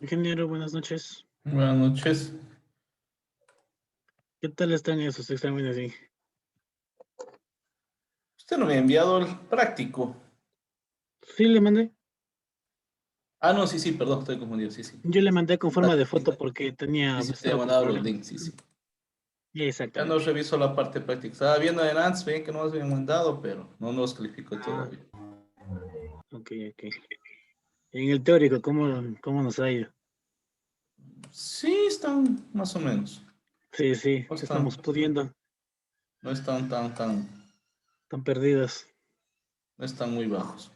Ingeniero, buenas noches. Buenas noches. ¿Qué tal están esos exámenes ahí? Usted no me ha enviado el práctico. Sí, le mandé. Ah, no, sí, sí, perdón, estoy confundido. Sí, sí. Yo le mandé con forma de foto Práctica. porque Sí, tenía, sí, te he estaba con mandado los problemas. links, sí, sí. Ya no Exactamente. reviso la parte práctica. Estaba viendo en antes, bien que no nos habían mandado, pero no nos calificó Ah, todavía. ok, ok. En el teórico, ¿cómo nos ha ido? Sí, están más o menos. Sí, sí, No estamos están, pudiendo, no están tan perdidos. no están muy bajos.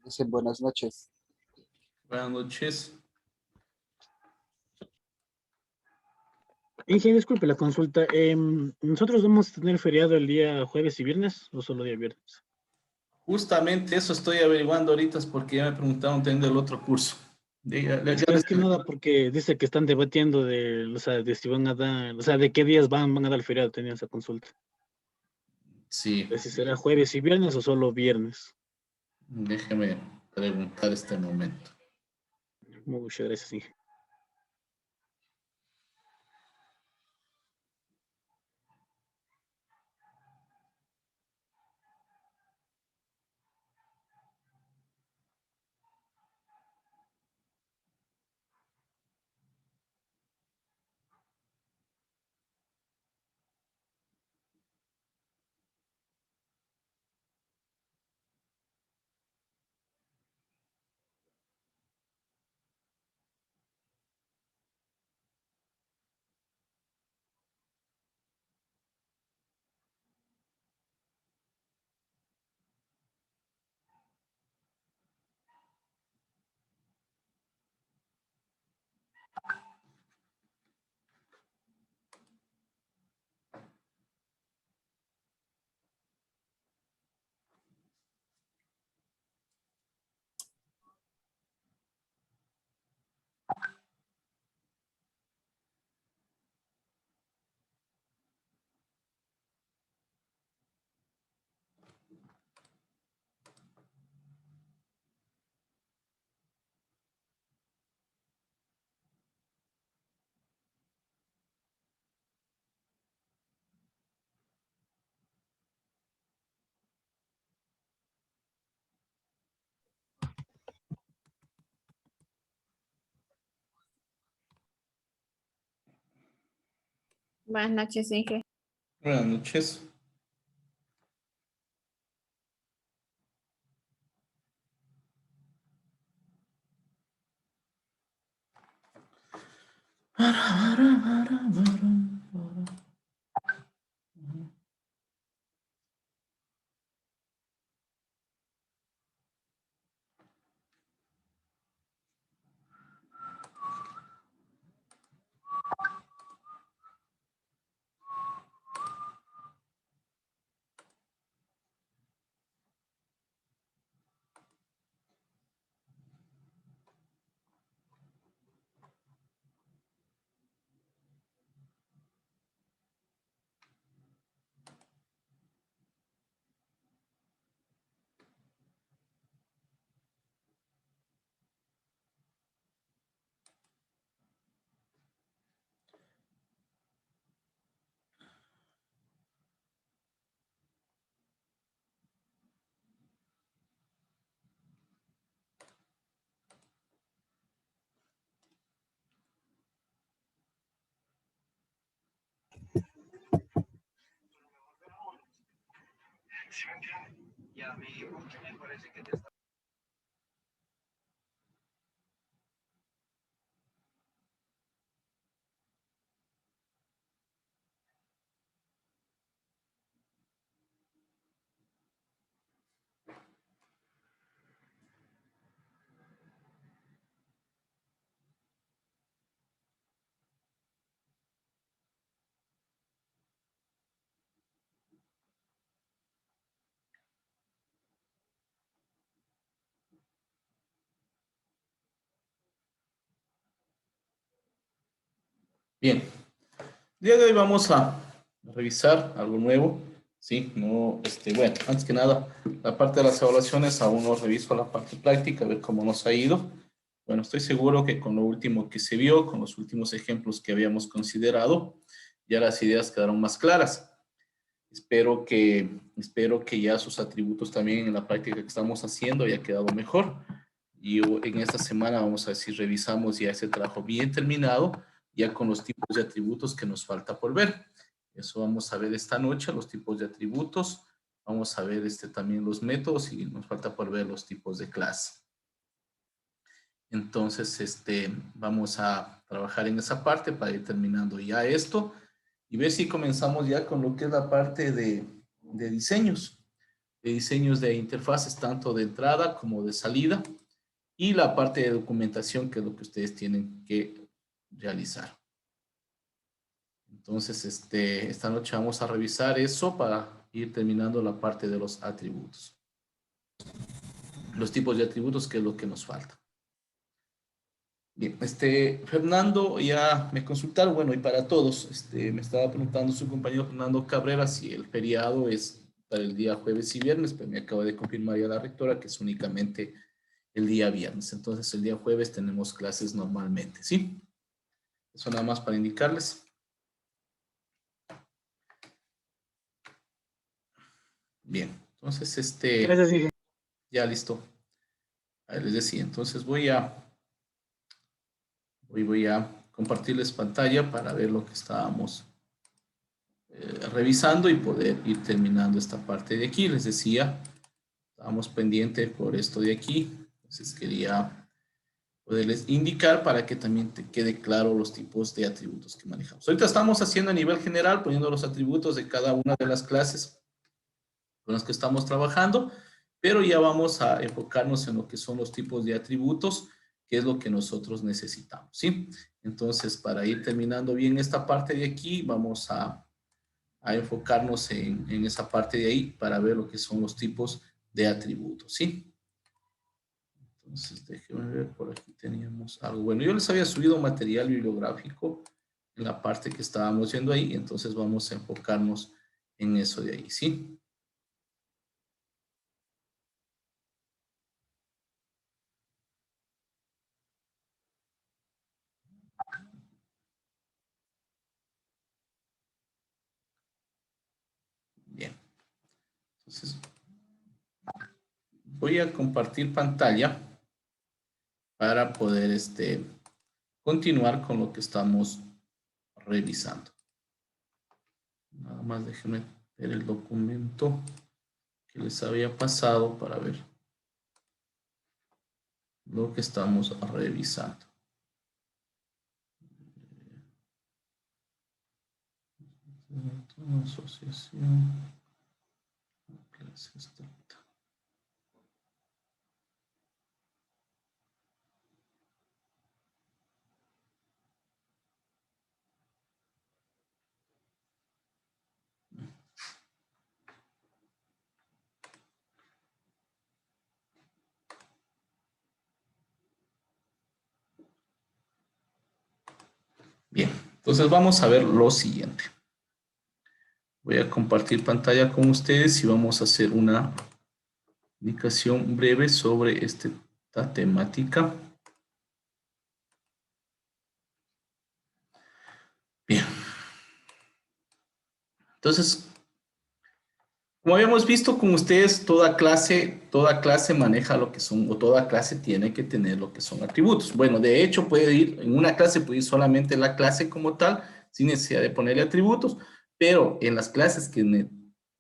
Dicen buenas noches. Buenas noches. Inge, disculpe la consulta. ¿Nosotros vamos a tener feriado el día jueves y viernes o solo día viernes? Justamente eso estoy averiguando ahorita, es porque ya me preguntaron también del otro curso. Es que es que nada, porque dice que están debatiendo o sea, de si van a dar, o sea, de qué días van a dar el feriado, tenía esa consulta. Sí, De si será jueves y viernes o solo viernes. déjeme preguntar este momento. Muchas gracias, Inge. Buenas noches, Inge. Buenas noches. Bien. El día de hoy vamos a revisar algo nuevo. Sí, no, bueno, antes que nada, la parte de las evaluaciones aún no reviso la parte práctica, a ver cómo nos ha ido. Bueno, estoy seguro que con lo último que se vio, con los últimos ejemplos que habíamos considerado, ya las ideas quedaron más claras. Espero que ya sus atributos también en la práctica que estamos haciendo haya quedado mejor. Y en esta semana vamos a ver si revisamos ya ese trabajo bien terminado, ya con los tipos de atributos que nos falta por ver. Eso vamos a ver esta noche, los tipos de atributos. Vamos a ver también los métodos y nos falta por ver los tipos de clase. Entonces, vamos a trabajar en esa parte para ir terminando ya esto y ver si comenzamos ya con lo que es la parte de diseños. De diseños de interfaces, tanto de entrada como de salida. Y la parte de documentación, que es lo que ustedes tienen que realizar. Entonces, esta noche vamos a revisar eso para ir terminando la parte de los atributos. Los tipos de atributos, que es lo que nos falta. Bien, Fernando ya me consultaron, bueno, y para todos, me estaba preguntando su compañero Fernando Cabrera si el feriado es para el día jueves y viernes, pues me acaba de confirmar ya la rectora que es únicamente el día viernes. Entonces, el día jueves tenemos clases normalmente, ¿sí? Eso nada más para indicarles. Bien, entonces, Gracias, Inge. ya listo. Ahí les decía, entonces voy a compartirles pantalla para ver lo que estábamos revisando y poder ir terminando esta parte de aquí. Les decía, estábamos pendientes por esto de aquí. Entonces quería poderles indicar para que también te quede claro los tipos de atributos que manejamos. Ahorita estamos haciendo a nivel general, poniendo los atributos de cada una de las clases con las que estamos trabajando, pero ya vamos a enfocarnos en lo que son los tipos de atributos, que es lo que nosotros necesitamos, ¿sí? Entonces, para ir terminando bien esta parte de aquí, vamos a enfocarnos en esa parte de ahí para ver lo que son los tipos de atributos, ¿sí? Entonces, déjenme ver, por aquí teníamos algo. Bueno, yo les había subido material bibliográfico en la parte que estábamos viendo ahí, entonces vamos a enfocarnos en eso de ahí, ¿sí? Bien. Entonces, voy a compartir pantalla para poder continuar con lo que estamos revisando. Nada más déjenme ver el documento que les había pasado para ver lo que estamos revisando. Asociación. Bien, entonces vamos a ver lo siguiente. Voy a compartir pantalla con ustedes y vamos a hacer una indicación breve sobre esta temática. Bien. Entonces, como habíamos visto con ustedes, toda clase maneja lo que son, o toda clase tiene que tener lo que son atributos. Bueno, de hecho, en una clase puede ir solamente la clase como tal, sin necesidad de ponerle atributos, pero en las clases que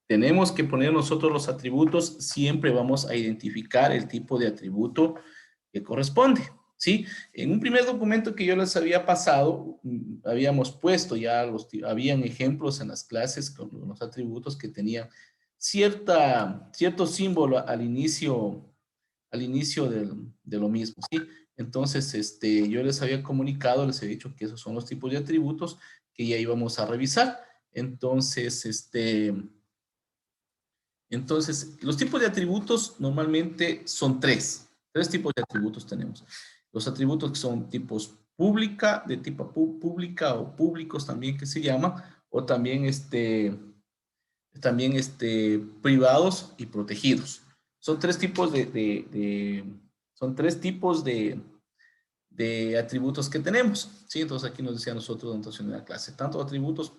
tenemos que poner nosotros los atributos, siempre vamos a identificar el tipo de atributo que corresponde, ¿sí? En un primer documento que yo les había pasado, habíamos puesto ya, habían ejemplos en las clases con los atributos que tenían cierto símbolo al inicio de lo mismo, ¿sí? Entonces, yo les había comunicado, les he dicho que esos son los tipos de atributos que ya íbamos a revisar. Entonces, los tipos de atributos normalmente son tres tipos de atributos tenemos. Los atributos que son tipos pública, de tipo pública o públicos también que se llama, o también privados y protegidos. Son tres tipos de atributos que tenemos, ¿sí? Entonces aquí nos decía nosotros la notación de la clase. Tanto atributos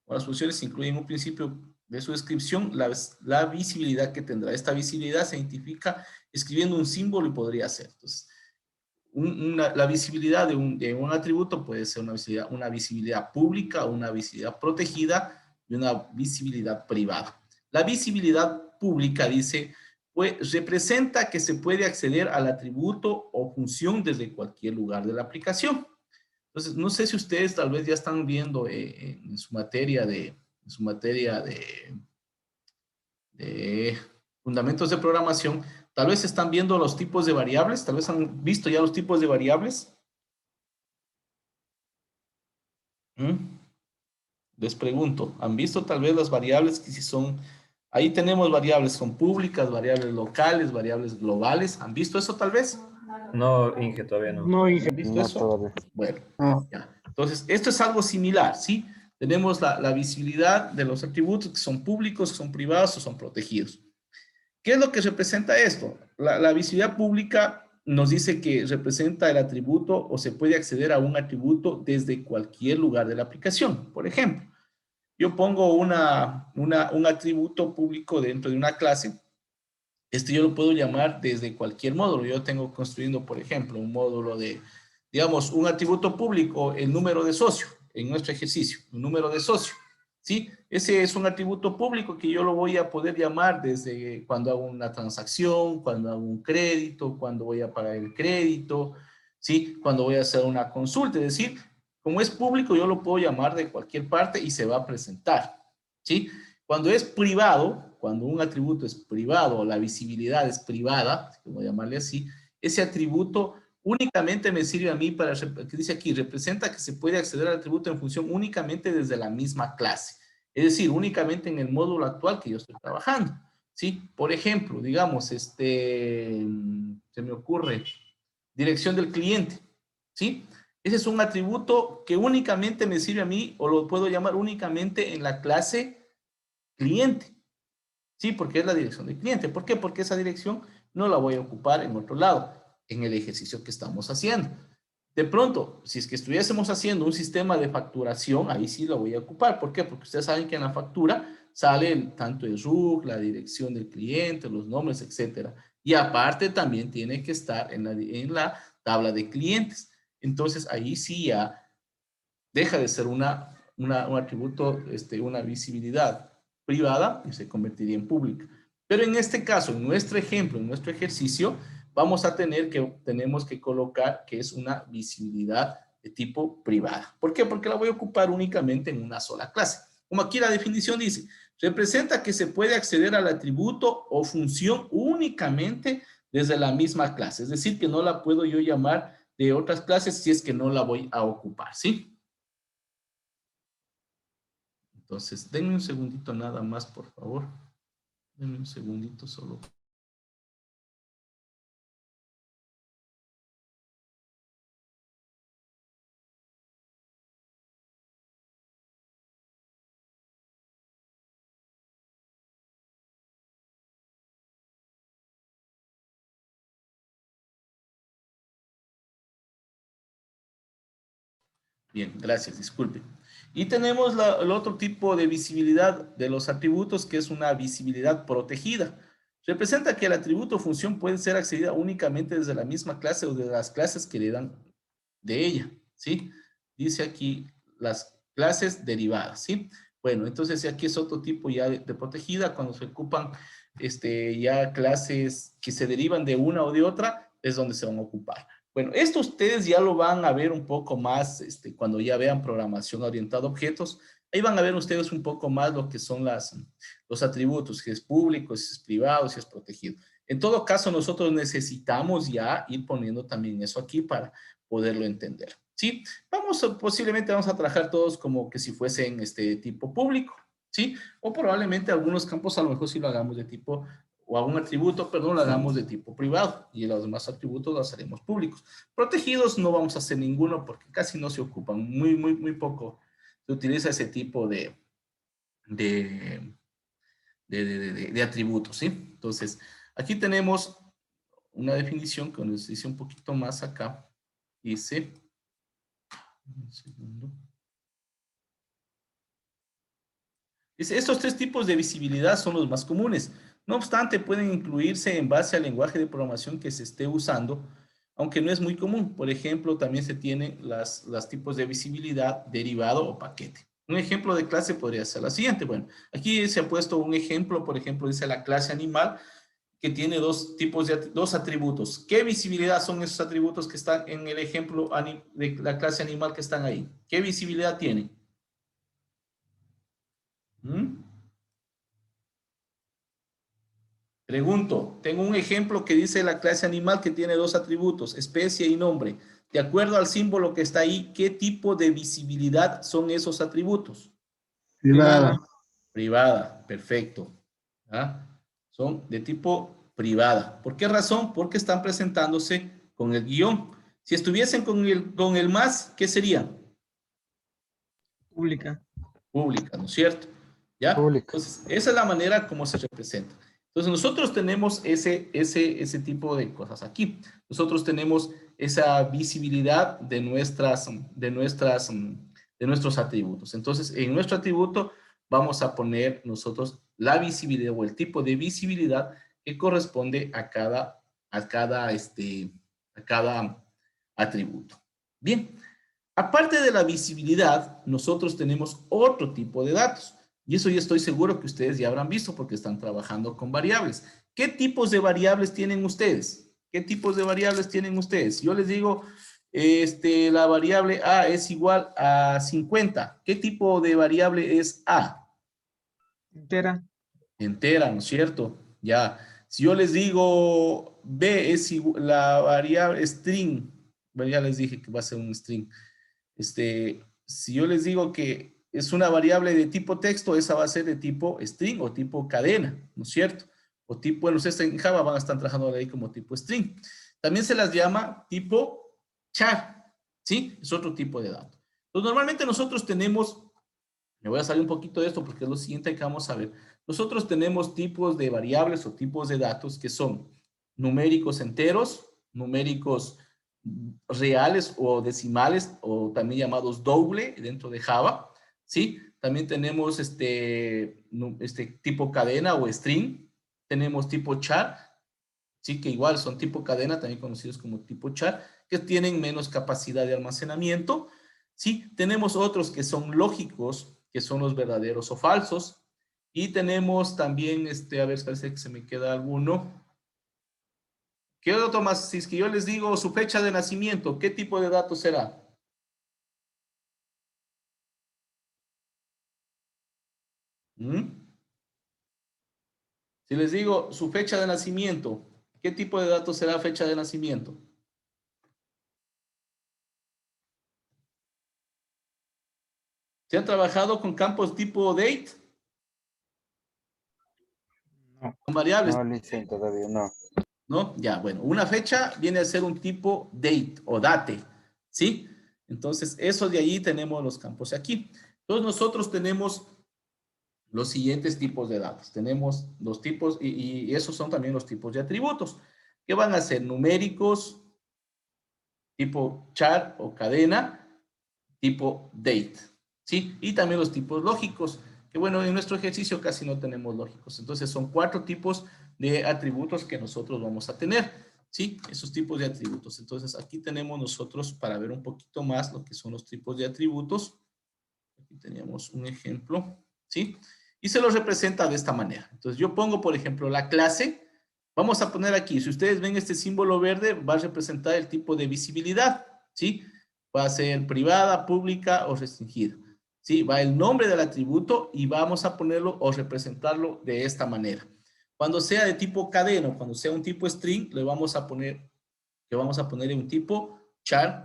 como las funciones incluyen un principio de su descripción, la visibilidad que tendrá. Esta visibilidad se identifica escribiendo un símbolo y podría ser. Entonces, la visibilidad de un atributo puede ser una visibilidad pública, una visibilidad protegida y una visibilidad privada. La visibilidad pública dice, pues, representa que se puede acceder al atributo o función desde cualquier lugar de la aplicación. Entonces, no sé si ustedes tal vez ya están viendo en su materia de fundamentos de programación, tal vez están viendo los tipos de variables, tal vez han visto ya los tipos de variables. Les pregunto, ¿han visto tal vez las variables que si son, ahí tenemos variables son públicas, variables locales, variables globales? ¿Han visto eso tal vez? No, Inge, todavía no. No, Inge. ¿Han visto No, eso? todavía. Bueno, No. ya. Entonces, esto es algo similar, ¿sí? Tenemos la visibilidad de los atributos que son públicos, que son privados o son protegidos. ¿Qué es lo que representa esto? La visibilidad pública nos dice que representa el atributo o se puede acceder a un atributo desde cualquier lugar de la aplicación. Por ejemplo, yo pongo un atributo público dentro de una clase. Yo lo puedo llamar desde cualquier módulo. Yo tengo construyendo, por ejemplo, un módulo de, digamos, un atributo público, el número de socio, en nuestro ejercicio, un número de socio. ¿Sí? Ese es un atributo público que yo lo voy a poder llamar desde cuando hago una transacción, cuando hago un crédito, cuando voy a pagar el crédito, ¿sí? Cuando voy a hacer una consulta. Es decir, como es público, yo lo puedo llamar de cualquier parte y se va a presentar, ¿sí? Cuando es privado, cuando un atributo es privado o la visibilidad es privada, como llamarle así, ese atributo únicamente me sirve a mí para, que dice aquí, representa que se puede acceder al atributo en función únicamente desde la misma clase. Es decir, únicamente en el módulo actual que yo estoy trabajando, ¿sí? Por ejemplo, digamos, se me ocurre, dirección del cliente, ¿sí? Ese es un atributo que únicamente me sirve a mí o lo puedo llamar únicamente en la clase cliente, ¿sí? Porque es la dirección del cliente. ¿Por qué? Porque esa dirección no la voy a ocupar en otro lado, en el ejercicio que estamos haciendo. De pronto, si es que estuviésemos haciendo un sistema de facturación, ahí sí lo voy a ocupar. ¿Por qué? Porque ustedes saben que en la factura sale tanto el RUC, la dirección del cliente, los nombres, etcétera. Y aparte también tiene que estar en la tabla de clientes. Entonces, ahí sí ya deja de ser un atributo, una visibilidad privada y se convertiría en pública. Pero en este caso, en nuestro ejemplo, en nuestro ejercicio, vamos a tenemos que colocar que es una visibilidad de tipo privada. ¿Por qué? Porque la voy a ocupar únicamente en una sola clase. Como aquí la definición dice, representa que se puede acceder al atributo o función únicamente desde la misma clase. Es decir, que no la puedo yo llamar de otras clases si es que no la voy a ocupar, ¿sí? Entonces, denme un segundito nada más, por favor. Denme un segundito solo. Bien, gracias, disculpe. Y tenemos el otro tipo de visibilidad de los atributos, que es una visibilidad protegida. Representa que el atributo o función puede ser accedida únicamente desde la misma clase o de las clases que heredan de ella, ¿sí? Dice aquí las clases derivadas, ¿sí? Bueno, entonces aquí es otro tipo ya de protegida, cuando se ocupan ya clases que se derivan de una o de otra, es donde se van a ocupar. Bueno, esto ustedes ya lo van a ver un poco más cuando ya vean programación orientada a objetos. Ahí van a ver ustedes un poco más lo que son los atributos, si es público, si es privado, si es protegido. En todo caso, nosotros necesitamos ya ir poniendo también eso aquí para poderlo entender, ¿sí? Posiblemente vamos a trabajar todos como que si fuesen tipo público, ¿sí? O probablemente algunos campos a lo mejor sí lo hagamos de tipo o a un atributo, perdón, lo hagamos de tipo privado y los demás atributos los haremos públicos. Protegidos no vamos a hacer ninguno porque casi no se ocupan, muy poco se utiliza ese tipo de atributos, ¿sí? Entonces, aquí tenemos una definición que nos dice un poquito más acá. Dice, un segundo. Dice, estos tres tipos de visibilidad son los más comunes. No obstante, pueden incluirse en base al lenguaje de programación que se esté usando, aunque no es muy común. Por ejemplo, también se tienen los tipos de visibilidad derivado o paquete. Un ejemplo de clase podría ser la siguiente. Bueno, aquí se ha puesto un ejemplo, por ejemplo, dice la clase animal, que tiene dos atributos. ¿Qué visibilidad son esos atributos que están en el ejemplo de la clase animal que están ahí? ¿Qué visibilidad tienen? Pregunto, tengo un ejemplo que dice la clase animal que tiene dos atributos, especie y nombre. De acuerdo al símbolo que está ahí, ¿qué tipo de visibilidad son esos atributos? Privada. Privada, perfecto. ¿Ah? Son de tipo privada. ¿Por qué razón? Porque están presentándose con el guión. Si estuviesen con el más, ¿qué sería? Pública. Pública, ¿no es cierto? ¿Ya? Pública. Entonces, esa es la manera como se representa. Entonces, nosotros tenemos ese tipo de cosas aquí. Nosotros tenemos esa visibilidad de nuestros atributos. Entonces, en nuestro atributo vamos a poner nosotros la visibilidad o el tipo de visibilidad que corresponde a cada atributo. Bien, aparte de la visibilidad, nosotros tenemos otro tipo de datos. Y eso yo estoy seguro que ustedes ya habrán visto porque están trabajando con variables. ¿Qué tipos de variables tienen ustedes? ¿Qué tipos de variables tienen ustedes? Yo les digo, la variable A es igual a 50. ¿Qué tipo de variable es A? Entera. Entera, ¿no es cierto? Ya. Si yo les digo B es igual, la variable string, bueno, ya les dije que va a ser un string. Si yo les digo que es una variable de tipo texto, esa va a ser de tipo string o tipo cadena, ¿no es cierto? O tipo, bueno, ustedes en Java van a estar trabajando ahí como tipo string. También se las llama tipo char, ¿sí? Es otro tipo de dato. Entonces, normalmente nosotros tenemos, me voy a salir un poquito de esto porque es lo siguiente que vamos a ver. Nosotros tenemos tipos de variables o tipos de datos que son numéricos enteros, numéricos reales o decimales, o también llamados doble dentro de Java, ¿sí? También tenemos tipo cadena o string, tenemos tipo char, ¿sí? Que igual son tipo cadena, también conocidos como tipo char, que tienen menos capacidad de almacenamiento, ¿sí? Tenemos otros que son lógicos, que son los verdaderos o falsos, y tenemos también, a ver, parece que se me queda alguno. ¿Qué otro más? Si es que yo les digo su fecha de nacimiento, ¿qué tipo de datos será? Si les digo su fecha de nacimiento, ¿qué tipo de datos será fecha de nacimiento? ¿Se han trabajado con campos tipo date? No. Con variables. No, Licen, todavía no. ¿No? Ya, bueno, una fecha viene a ser un tipo date o date, ¿sí? Entonces, eso de allí tenemos los campos aquí. Entonces, nosotros tenemos los siguientes tipos de datos. Tenemos los tipos, y esos son también los tipos de atributos, que van a ser numéricos, tipo char o cadena, tipo date, ¿sí? Y también los tipos lógicos, que bueno, en nuestro ejercicio casi no tenemos lógicos. Entonces, son 4 tipos de atributos que nosotros vamos a tener, ¿sí? Esos tipos de atributos. Entonces, aquí tenemos nosotros, para ver un poquito más lo que son los tipos de atributos, aquí teníamos un ejemplo, ¿sí? Y se los representa de esta manera. Entonces, yo pongo, por ejemplo, la clase. Vamos a poner aquí, si ustedes ven este símbolo verde, va a representar el tipo de visibilidad, ¿sí? Va a ser privada, pública o restringida, ¿sí? Va el nombre del atributo y vamos a ponerlo o representarlo de esta manera. Cuando sea de tipo cadena, cuando sea un tipo string, le vamos a poner un tipo char,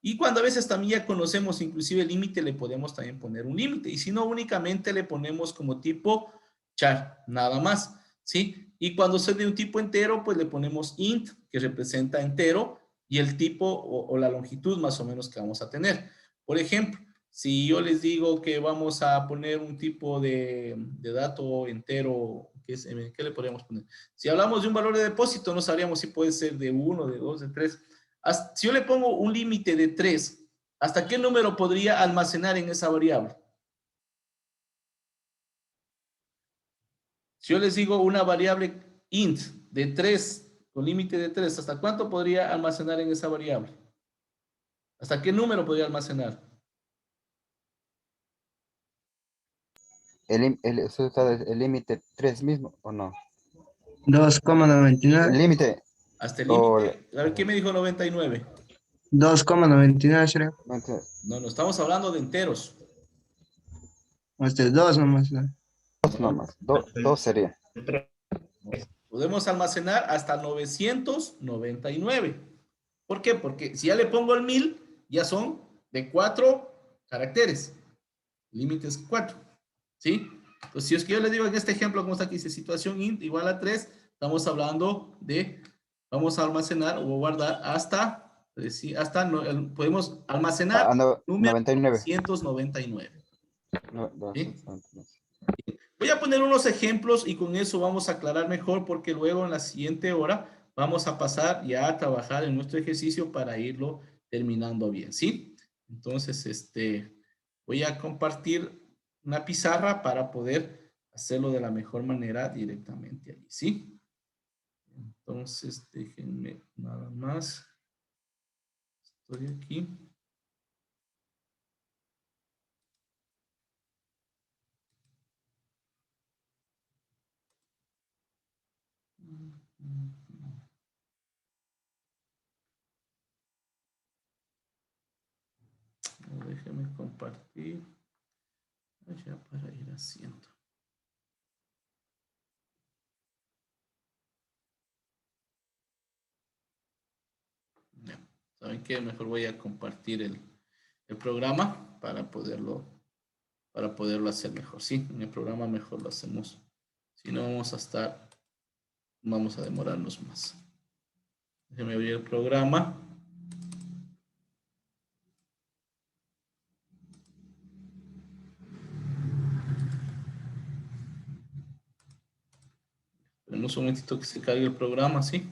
y cuando a veces también ya conocemos inclusive el límite, le podemos también poner un límite, y si no, únicamente le ponemos como tipo char, nada más, ¿sí? Y cuando sea de un tipo entero, pues le ponemos int, que representa entero, y el tipo o la longitud más o menos que vamos a tener. Por ejemplo, si yo les digo que vamos a poner un tipo de dato entero, ¿qué le podríamos poner? Si hablamos de un valor de depósito, no sabríamos si puede ser de 1, de 2, de 3. Si yo le pongo un límite de 3, ¿hasta qué número podría almacenar en esa variable? Si yo les digo una variable int de 3, con límite de 3, ¿hasta cuánto podría almacenar en esa variable? ¿Hasta qué número podría almacenar? ¿El límite 3 mismo o no? 2,99. El límite Hasta el o... límite. A ver, ¿qué me dijo 99? 2,99 sería. No, estamos hablando de enteros. Este 2 nomás. ¿No? Dos nomás. Dos sería. Podemos almacenar hasta 999. ¿Por qué? Porque si ya le pongo el 1000, ya son de 4 caracteres. Límite es 4. ¿Sí? Entonces, si es que yo les digo en este ejemplo, como está aquí, dice situación int igual a 3, estamos hablando de, vamos a almacenar o guardar hasta, podemos almacenar número 99. 299. ¿Sí? 299. Voy a poner unos ejemplos y con eso vamos a aclarar mejor porque luego en la siguiente hora vamos a pasar ya a trabajar en nuestro ejercicio para irlo terminando bien, ¿sí? Entonces, voy a compartir una pizarra para poder hacerlo de la mejor manera directamente ahí, ¿sí? Entonces, déjenme nada más. Estoy aquí. Déjenme compartir. Ya para ir haciendo. Ya. ¿Saben qué? Mejor voy a compartir el programa para poderlo hacer mejor. Sí, en el programa mejor lo hacemos. Si no, vamos a demorarnos más. Déjenme abrir el programa. En un momentito que se cargue el programa, ¿sí?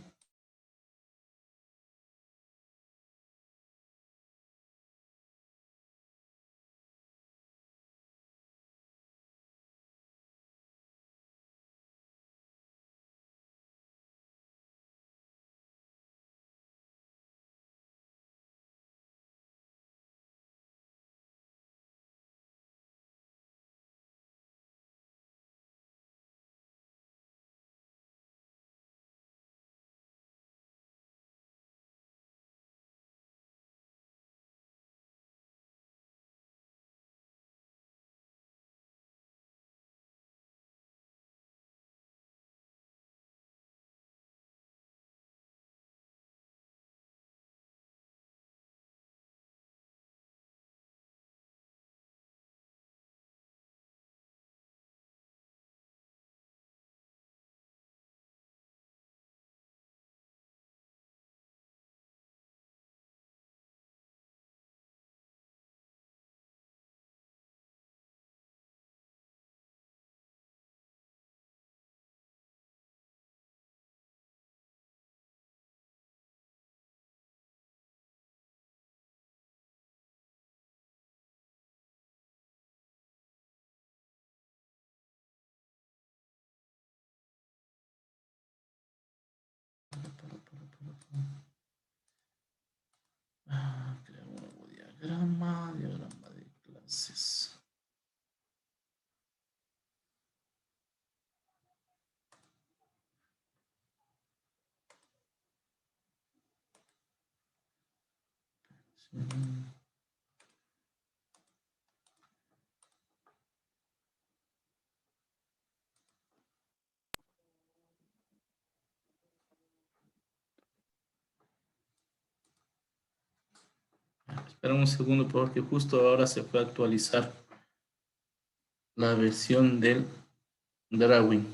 Crear un nuevo diagrama de clases. Sí. Espera un segundo porque justo ahora se fue a actualizar la versión del Drawing.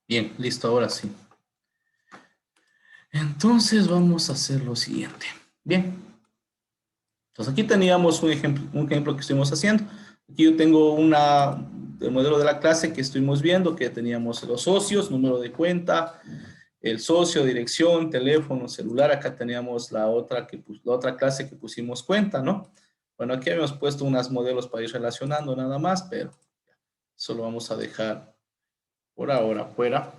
Bien, listo, ahora sí. Entonces vamos a hacer lo siguiente. Bien. Entonces aquí teníamos un ejemplo que estuvimos haciendo. Aquí yo tengo el modelo de la clase que estuvimos viendo, que teníamos los socios, número de cuenta, el socio, dirección, teléfono, celular. Acá teníamos la otra clase que pusimos cuenta, ¿no? Bueno, aquí habíamos puesto unos modelos para ir relacionando nada más, pero eso lo vamos a dejar por ahora fuera.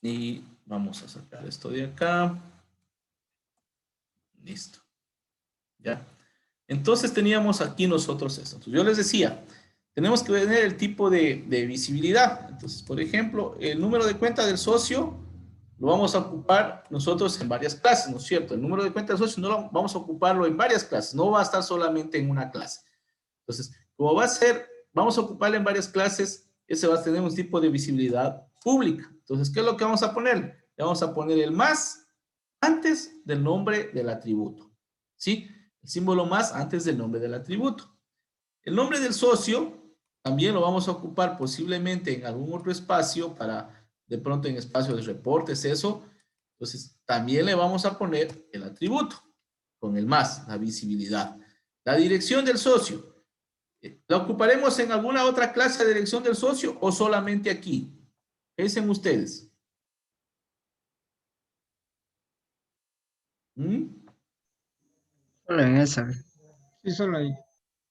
Y vamos a sacar esto de acá. Listo. ¿Ya? Entonces teníamos aquí nosotros esto. Entonces, yo les decía, tenemos que tener el tipo de visibilidad. Entonces, por ejemplo, el número de cuenta del socio lo vamos a ocupar nosotros en varias clases, ¿no es cierto? El número de cuenta del socio no lo vamos a ocuparlo en varias clases, no va a estar solamente en una clase. Entonces, como va a ser, vamos a ocuparlo en varias clases, ese va a tener un tipo de visibilidad pública. Entonces, ¿qué es lo que vamos a poner? Le vamos a poner el más antes del nombre del atributo, ¿sí? El símbolo más antes del nombre del atributo. El nombre del socio también lo vamos a ocupar posiblemente en algún otro espacio para, de pronto en espacio de reportes, eso. Entonces, también le vamos a poner el atributo con el más, la visibilidad. La dirección del socio. ¿La ocuparemos en alguna otra clase de dirección del socio o solamente aquí? ¿Qué dicen ustedes? Solo en esa. Sí, solo ahí.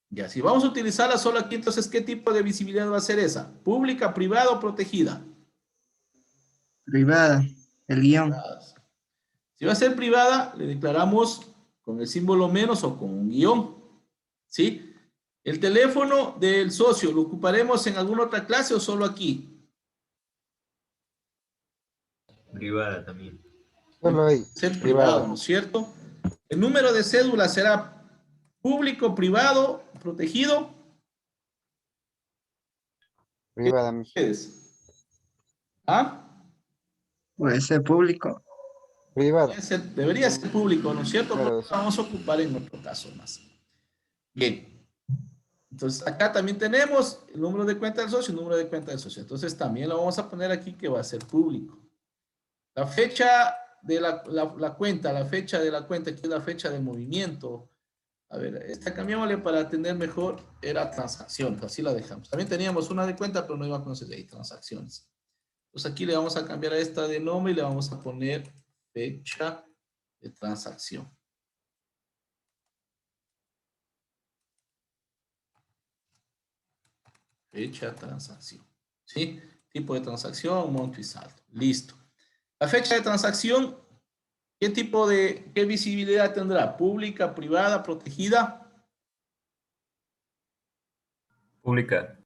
Ya, si vamos a utilizarla solo aquí, entonces, ¿qué tipo de visibilidad va a ser esa? ¿Pública, privada o protegida? Privada. El guión. Si va a ser privada, le declaramos con el símbolo menos o con un guión. ¿Sí? El teléfono del socio, ¿lo ocuparemos en alguna otra clase o solo aquí? Privada también. Solo ahí. Ser privado, ¿no es cierto? El número de cédula será público, privado, protegido. Privada. ¿Ustedes? ¿Ah? Puede ser público. Privada. Debería ser público, ¿no es cierto? Claro, Pero vamos a ocupar en otro caso más. Bien. Entonces, acá también tenemos el número de cuenta del socio, el número de cuenta del socio. Entonces, también lo vamos a poner aquí que va a ser público. La fecha de la cuenta, la fecha de la cuenta, que es la fecha de movimiento. A ver, esta cambiámosle para tener mejor, era transacción, así la dejamos. También teníamos una de cuenta, pero no iba a conocer ahí, transacciones. Entonces, aquí le vamos a cambiar a esta de nombre y le vamos a poner fecha de transacción. Fecha de transacción. ¿Sí? Tipo de transacción, monto y saldo. Listo. La fecha de transacción, ¿qué visibilidad tendrá? ¿Pública, privada, protegida? Pública.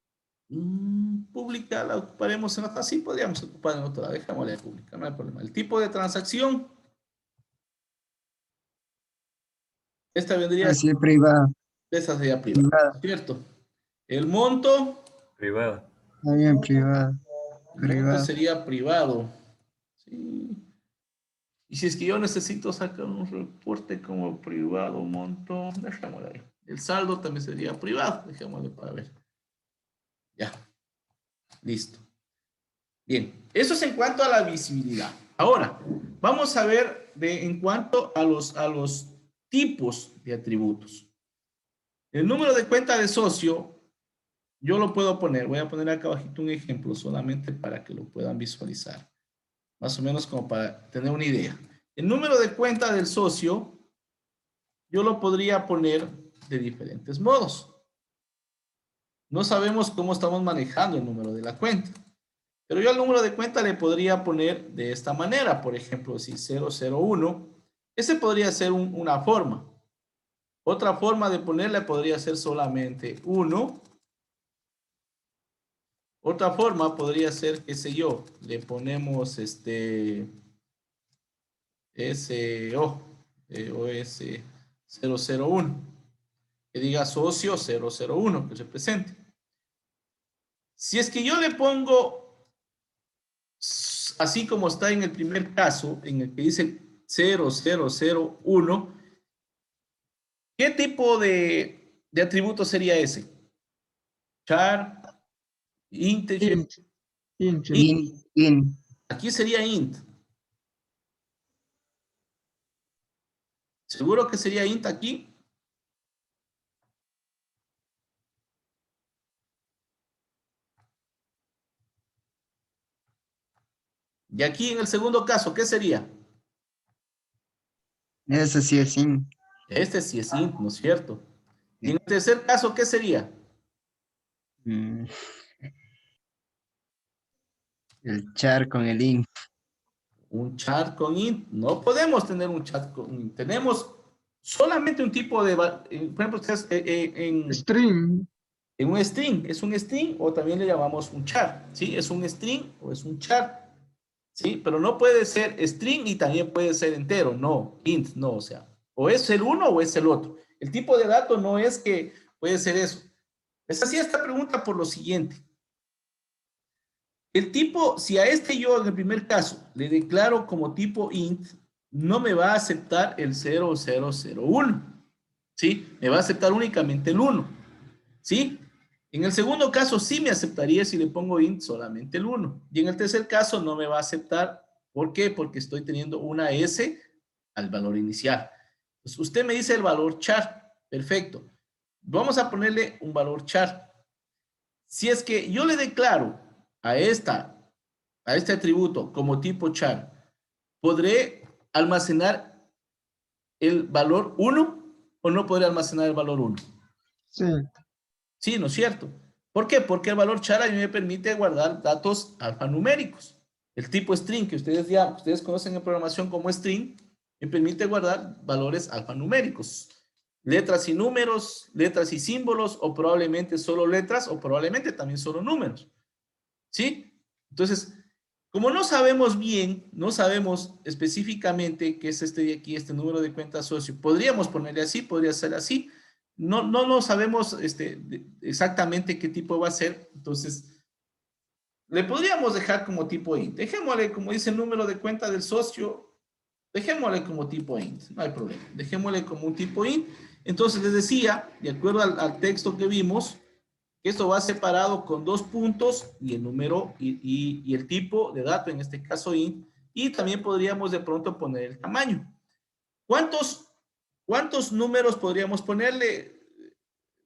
Pública la ocuparemos en otra. Sí, podríamos ocupar en otra. Dejémosle pública, no hay problema. El tipo de transacción. Esta vendría. Así es privada. Esa sería privada. ¿Cierto? El monto. Privada. También privada. El monto sería privado. Sí. Y si es que yo necesito sacar un reporte como privado, monto, dejémoslo ahí. El saldo también sería privado. Dejémoslo para ver. Ya. Listo. Bien. Eso es en cuanto a la visibilidad. Ahora, vamos a ver en cuanto a los tipos de atributos. El número de cuenta de socio, yo lo puedo poner. Voy a poner acá abajito un ejemplo solamente para que lo puedan visualizar. Más o menos como para tener una idea. El número de cuenta del socio, yo lo podría poner de diferentes modos. No sabemos cómo estamos manejando el número de la cuenta. Pero yo al número de cuenta le podría poner de esta manera. Por ejemplo, si 001, ese podría ser una forma. Otra forma de ponerle podría ser solamente 1. Otra forma podría ser, qué sé yo, le ponemos SO o S 001, que diga socio 001, que represente. Si es que yo le pongo, así como está en el primer caso, en el que dice 0001, ¿qué tipo de atributo sería ese? Char, integer, int, Aquí sería int. ¿Seguro que sería int aquí? Y aquí en el segundo caso, ¿qué sería? ese sí es int. Este sí es int, ¿no es cierto? Y en el tercer caso, ¿qué sería? Mm, el char con el int. Un char con int. No podemos tener un chat con int. Tenemos solamente un tipo de... por ejemplo, ustedes String. en un string. ¿Es un string o también le llamamos un char? ¿Sí? ¿Es un string o es un char? ¿Sí? Pero no puede ser string y también puede ser entero. No, int, no. O sea, o es el uno o es el otro. El tipo de dato no es que puede ser eso. Les hacía esta pregunta por lo siguiente. El tipo, si a este yo en el primer caso le declaro como tipo int, no me va a aceptar el 0001. ¿Sí? Me va a aceptar únicamente el 1. ¿Sí? En el segundo caso sí me aceptaría si le pongo int solamente el 1. Y en el tercer caso no me va a aceptar. ¿Por qué? Porque estoy teniendo una S al valor inicial. Entonces, usted me dice el valor char. Perfecto. Vamos a ponerle un valor char. Si es que yo le declaro a este atributo como tipo char, ¿podré almacenar el valor 1 o no podré almacenar el valor 1? Sí. Sí, ¿no es cierto? ¿Por qué? Porque el valor char a mí me permite guardar datos alfanuméricos. El tipo string que ustedes conocen en programación como string, me permite guardar valores alfanuméricos. Letras y números, letras y símbolos, o probablemente solo letras, o probablemente también solo números. ¿Sí? Entonces, como no sabemos bien, no sabemos específicamente qué es este de aquí, este número de cuenta socio, podríamos ponerle así, podría ser así. No sabemos exactamente qué tipo va a ser, entonces le podríamos dejar como tipo int. Dejémosle, como dice el número de cuenta del socio, dejémosle como tipo int, no hay problema. Dejémosle como un tipo int. Entonces les decía, de acuerdo al texto que vimos, que esto va separado con 2 puntos y el número y el tipo de dato, en este caso int, y también podríamos de pronto poner el tamaño. ¿Cuántos números podríamos ponerle?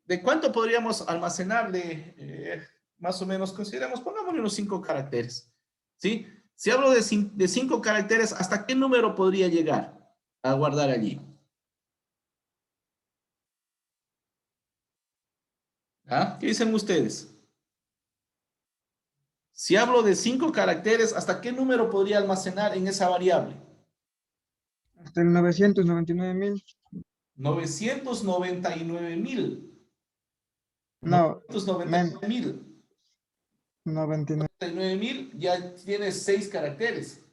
¿De cuánto podríamos almacenarle? Más o menos, consideramos, pongámosle unos 5 caracteres. ¿Sí? Si hablo de 5 caracteres, ¿hasta qué número podría llegar a guardar allí? ¿Ah? ¿Qué dicen ustedes? Si hablo de 5 caracteres, ¿hasta qué número podría almacenar en esa variable? Hasta el 999.000. 999.000. No, 999.000. 99. 99.000 ya tiene 6 caracteres.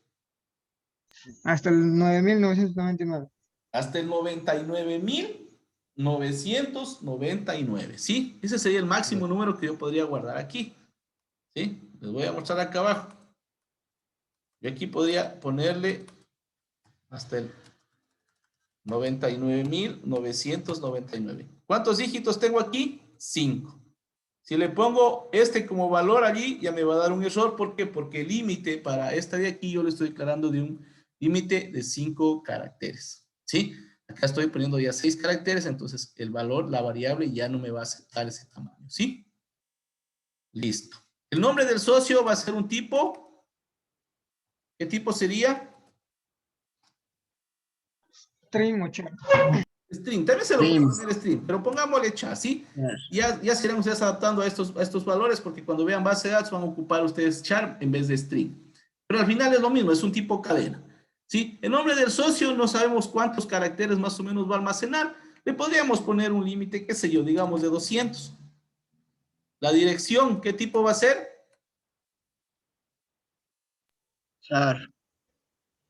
Hasta el 9.999. Hasta el 99.999. ¿Sí? Ese sería el máximo número que yo podría guardar aquí. ¿Sí? Les voy a mostrar acá abajo. Yo aquí podría ponerle hasta el 99.999. ¿Cuántos dígitos tengo aquí? 5. Si le pongo este como valor allí, ya me va a dar un error. ¿Por qué? Porque el límite para esta de aquí yo le estoy declarando de un límite de 5 caracteres. ¿Sí? Acá estoy poniendo ya 6 caracteres, entonces el valor, la variable, ya no me va a aceptar ese tamaño. ¿Sí? Listo. El nombre del socio va a ser un tipo. ¿Qué tipo sería? String o char. String. También se lo puedo poner string, pero pongámosle char, ¿sí? Ya se irán ustedes adaptando a estos valores, porque cuando vean base de datos van a ocupar ustedes char en vez de string. Pero al final es lo mismo, es un tipo cadena. ¿Sí? El nombre del socio no sabemos cuántos caracteres más o menos va a almacenar. Le podríamos poner un límite, qué sé yo, digamos de 200. La dirección, ¿qué tipo va a ser? Char.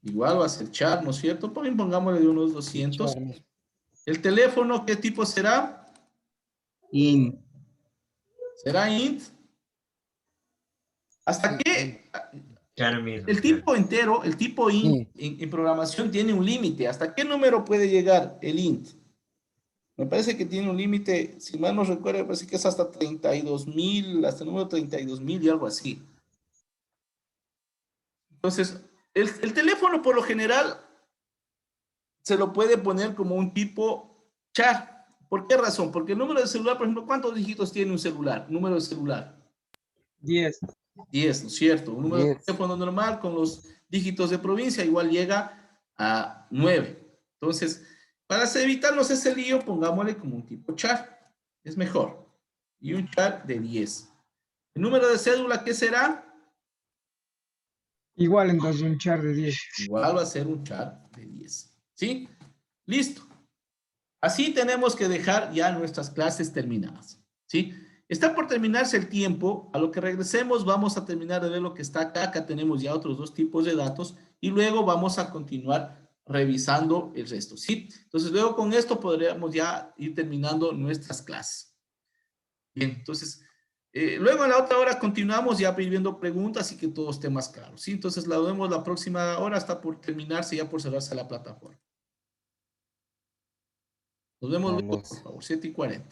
Igual va a ser char, ¿no es cierto? También pongámosle de unos 200. El teléfono, ¿qué tipo será? Int. ¿Será int? ¿Hasta qué? Char mismo. El tipo entero, el tipo int en programación tiene un límite. ¿Hasta qué número puede llegar el int? Me parece que tiene un límite, si mal no recuerdo, me parece que es hasta 32.000, hasta el número 32.000 y algo así. Entonces, el teléfono por lo general se lo puede poner como un tipo char. ¿Por qué razón? Porque el número de celular, por ejemplo, ¿cuántos dígitos tiene un celular? Número de celular. 10. 10, ¿no es cierto? Un número de 10. teléfono normal con los dígitos de provincia igual llega a 9. Entonces, para evitarnos ese lío, pongámosle como un tipo char. Es mejor. Y un char de 10. ¿El número de cédula qué será? Igual entonces un char de 10. Igual va a ser un char de 10. ¿Sí? Listo. Así tenemos que dejar ya nuestras clases terminadas. ¿Sí? Está por terminarse el tiempo. A lo que regresemos vamos a terminar de ver lo que está acá. Acá tenemos ya otros dos tipos de datos. Y luego vamos a continuar revisando el resto. ¿Sí? Entonces luego con esto podríamos ya ir terminando nuestras clases. Bien, entonces... luego en la otra hora continuamos ya viendo preguntas y que todo esté más claro. ¿Sí? Entonces la vemos la próxima hora, está por terminarse, ya por cerrarse la plataforma. Nos vemos luego, por favor, 7:40.